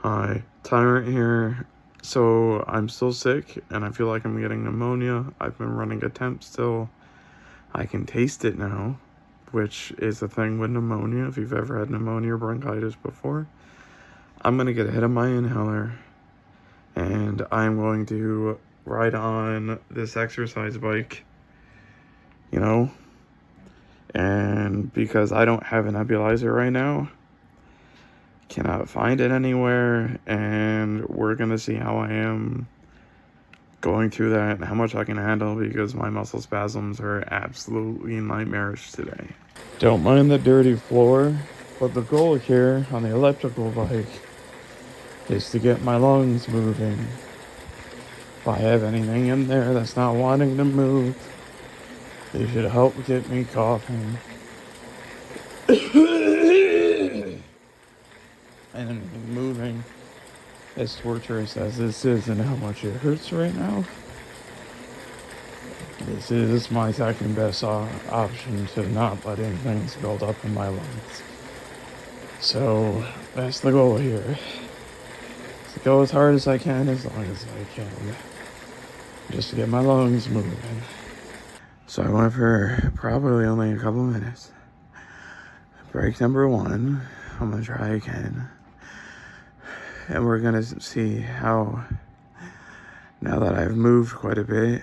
Hi, Tyrant here. So I'm still sick and I feel like I'm getting pneumonia. I've been running a temp still. I can taste it now, which is the thing with pneumonia. If you've ever had pneumonia or bronchitis before, I'm going to get ahead of my inhaler and I'm going to ride on this exercise bike, and because I don't have a nebulizer right now, cannot find it anywhere, and we're gonna see how I am going through that and how much I can handle, because my muscle spasms are absolutely nightmarish today. Don't mind the dirty floor, but the goal here on the elliptical bike is to get my lungs moving. If I have anything in there that's not wanting to move, they should help get me coughing. And moving, as torturous as this is and how much it hurts right now, this is my second best option to not letting things build up in my lungs. So that's the goal here. To go as hard as I can, as long as I can, just to get my lungs moving. So I went for probably only a couple minutes. Break number 1, I'm gonna try again. And we're gonna see how, now that I've moved quite a bit,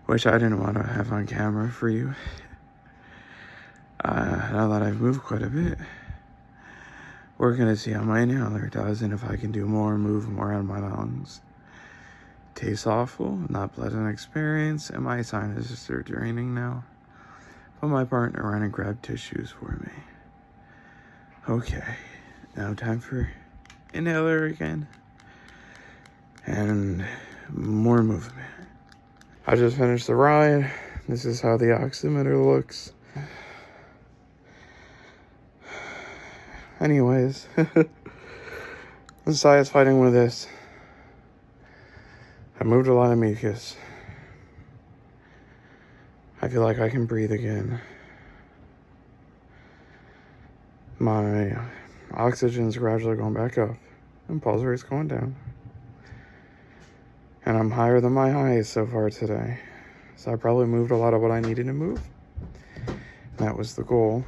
which I didn't want to have on camera for you. Now that I've moved quite a bit, we're gonna see how my inhaler does and if I can do more, move more on my lungs. Tastes awful, not pleasant experience, and my sinuses are draining now. But my partner ran and grabbed tissues for me. Okay, now time for inhaler again. And more movement. I just finished the ride. This is how the oximeter looks. Anyways, besides fighting with this, I moved a lot of mucus. I feel like I can breathe again. My oxygen's gradually going back up and pulse rate's going down. And I'm higher than my highs so far today. So I probably moved a lot of what I needed to move. That was the goal.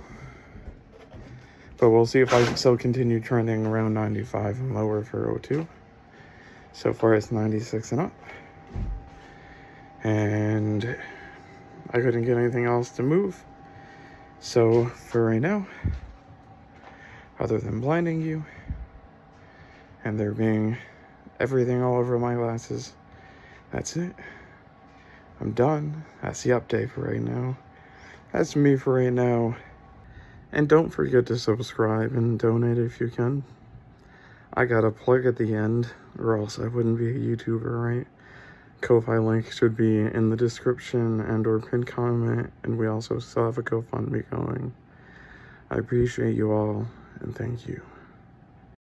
But we'll see if I still continue trending around 95 and lower for O2. So far it's 96 and up. And I couldn't get anything else to move. So for right now, other than blinding you and there being everything all over my glasses, that's it. I'm done. That's the update for right now. That's me for right now. And don't forget to subscribe and donate if you can. I got a plug at the end, or else I wouldn't be a YouTuber, right? Ko-Fi link should be in the description and or pinned comment, and we also still have a GoFundMe going. I appreciate you all, and thank you.